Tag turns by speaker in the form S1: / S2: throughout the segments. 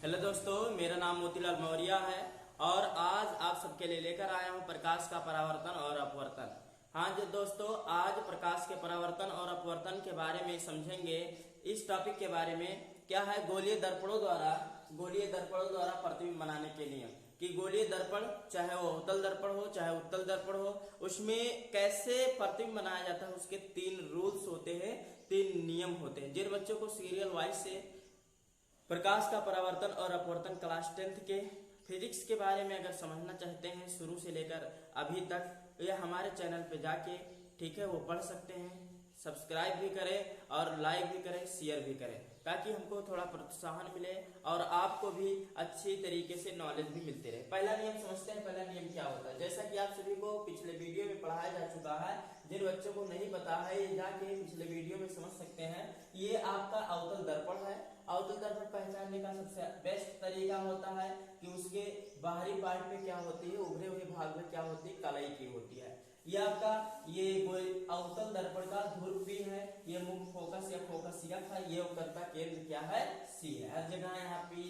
S1: Hello दोस्तों, मेरा नाम मोतीलाल मौर्य है और आज आप सबके लिए लेकर आया हूं प्रकाश का परावर्तन और अपवर्तन। हाँ जी दोस्तों, आज प्रकाश के परावर्तन और अपवर्तन के बारे में समझेंगे। इस टॉपिक के बारे में क्या है, गोलीय दर्पणों द्वारा प्रतिबिंब बनाने के नियम कि गोलीय दर्पण चाहे वो अवतल दर्पण हो चाहे उत्तल दर्पण हो, उसमें कैसे प्रतिबिंब बनाया जाता है। उसके 3 रूल्स होते हैं, 3 नियम होते हैं। जिन बच्चों को सीरियल वाइज से प्रकाश का परावर्तन और अपवर्तन क्लास 10th के फिजिक्स के बारे में अगर समझना चाहते हैं शुरू से लेकर अभी तक, तो ये हमारे चैनल पे जाके ठीक है वो पढ़ सकते हैं। सब्सक्राइब भी करें और लाइक भी करें, शेयर भी करें, ताकि हमको थोड़ा प्रोत्साहन मिले और आपको भी अच्छी तरीके से नॉलेज भी मिलती रहे। पहला नियम समझते हैं। पहला नियम क्या होता है, जैसा कि आप सभी को पिछले वीडियो में पढ़ाया जा चुका है। जिन बच्चों को नहीं पता है ये जाके पिछले वीडियो में समझ सकते हैं। ये आपका अवतल दर्पण है। अवतल दर्पण पहचानने का सबसे बेस्ट तरीका होता है कि उसके बाहरी पार्ट में क्या होती है, उभरे हुए भाग में क्या होती है, कलाई की होती है। ये आपका ये अवतल दर्पण का ध्रुव भी है। ये मुख्य फोकस या फोकस एफ है। ये उपकर्ता केंद्र क्या है, सी है। हर जगह यहाँ पी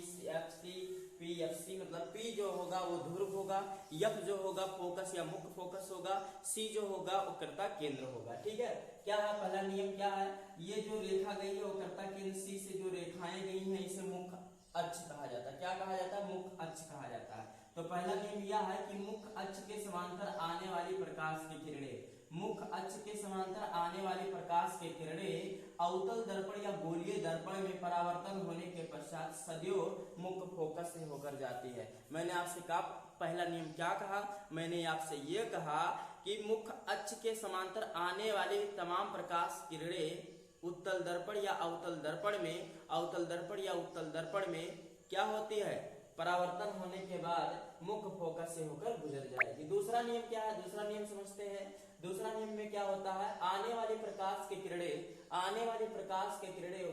S1: एफ सी मतलब पी जो होगा वो ध्रुव होगा, एफ जो होगा फोकस या मुख्य फोकस होगा, सी जो होगा उपकर्ता केंद्र होगा। ठीक है, क्या है पहला नियम क्या है, ये जो रेखा गई है उपकर्ता केंद्र सी से जो रेखाएं गई हैं इसे मुख्य अक्ष कहा जाता है। क्या कहा जाता है, मुख्य अक्ष कहा जाता है। तो पहला नियम यह है कि मुख्य अक्ष के समांतर आने वाली प्रकाश की किरणें, मुख्य अक्ष के समांतर आने वाली प्रकाश की किरणें अवतल दर्पण या गोलीय दर्पण में परावर्तन होने के पश्चात सदैव मुख्य फोकस से होकर जाती है। मैंने आपसे कहा पहला नियम क्या कहा, मैंने आपसे ये कहा कि मुख्य अक्ष के समांतर आने वाली तमाम प्रकाश किरणें उत्तल दर्पण या अवतल दर्पण में, अवतल दर्पण या उत्तल दर्पण में क्या होती है, परावर्तन होने के बाद मुख्य फोकस से होकर गुजर जाएगी। दूसरा नियम क्या है, दूसरा नियम समझते हैं। दूसरा नियम में क्या होता है, आने वाली प्रकाश की किरणें, आने वाली प्रकाश की किरणें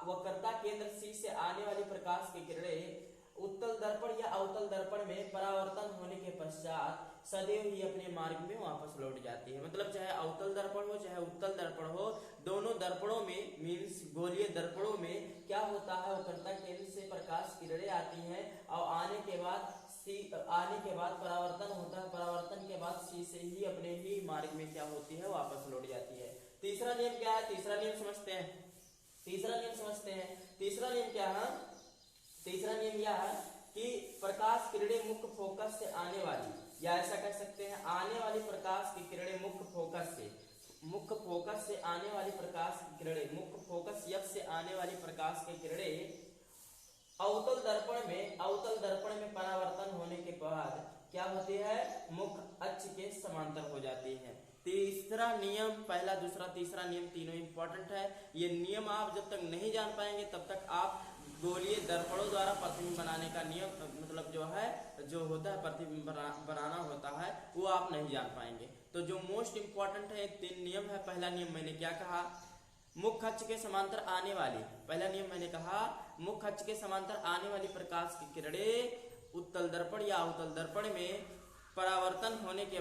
S1: वक्रता केंद्र सी से आने वाली प्रकाश की किरणें उत्तल दर्पण या अवतल दर्पण में परावर्तन होने के पश्चात सदैव ही अपने मार्ग में वापस लौट जाती है। मतलब चाहे अवतल दर्पण हो चाहे उत्तल दर्पण हो, दोनों दर्पणों में मीन्स गोलीय दर्पणों में क्या होता है, वक्रता केंद्र से प्रकाश किरणें आती हैं और आने के बाद परावर्तन होता है। परावर्तन के बाद सी से ही अपने ही मार्ग में क्या होती है, वापस लौट जाती है। तीसरा नियम क्या है, तीसरा नियम समझते हैं। तीसरा नियम क्या है, तीसरा नियम यह है कि प्रकाश किरणें मुख्य फोकस से आने वाली, या ऐसा कह सकते हैं आने वाली प्रकाश की किरणें मुख्य फोकस से आने वाली प्रकाश की किरणें, मुख्य फोकस एफ से आने वाली प्रकाश की किरणें अवतल दर्पण में परावर्तन होने के बाद क्या होती है, मुख्य अक्ष के समांतर हो जाती है। तीसरा नियम, पहला दूसरा तीसरा नियम तीनों इंपॉर्टेंट है। ये नियम आप जब तक नहीं जान पाएंगे तब तक आप गोलीय दर्पणों द्वारा प्रतिबिंब बनाने का नियम मतलब जो होता है प्रतिबिंब बनाना होता है वो आप नहीं जान पाएंगे। तो जो मोस्ट इंपॉर्टेंट है 3 नियम है। पहला नियम मैंने क्या कहा, मुख्य अक्ष के समांतर आने वाली, पहला नियम मैंने कहा मुख्य अक्ष के समांतर आने वाली प्रकाश की किरणें उत्तल दर्पण या अवतल दर्पण में परावर्तन होने के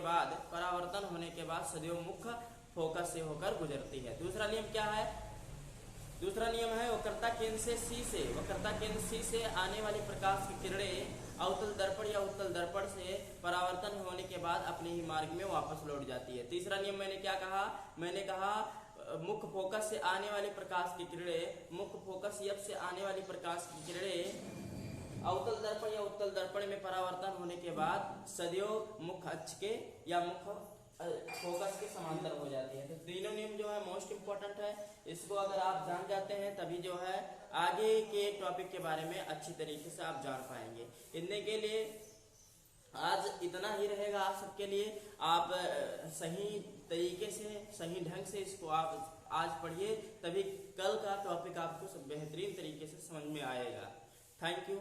S1: बाद सदैव मुख्य फोकस से होकर गुजरती है। दूसरा नियम क्या है, दूसरा नियम है वक्रता केंद्र सी से आने वाली प्रकाश की किरणें अवतल दर्पण या उत्तल दर्पण से परावर्तन होने के बाद अपने ही मार्ग में वापस लौट जाती है। तीसरा नियम मैंने क्या कहा, मैंने कहा मुख्य फोकस से आने वाली प्रकाश की किरणें, मुख्य फोकस एफ से आने वाली प्रकाश की किरणें अवतल दर्पण या उत्तल दर्पण में परावर्तन होने के बाद सदैव मुख्य अक्ष के या मुख्य फोकस के समांतर हो जाती है। तो तीनों नियम जो है मोस्ट इंपॉर्टेंट है। इसको अगर आप जान जाते हैं तभी जो है आगे के टॉपिक के बारे में अच्छी तरीके से आप जान पाएंगे। इतने के लिए आज इतना ही रहेगा आप सबके लिए। आप सही तरीके से सही ढंग से इसको आप आज पढ़िए, तभी कल का टॉपिक आपको सब बेहतरीन तरीके से समझ में आएगा। Thank you.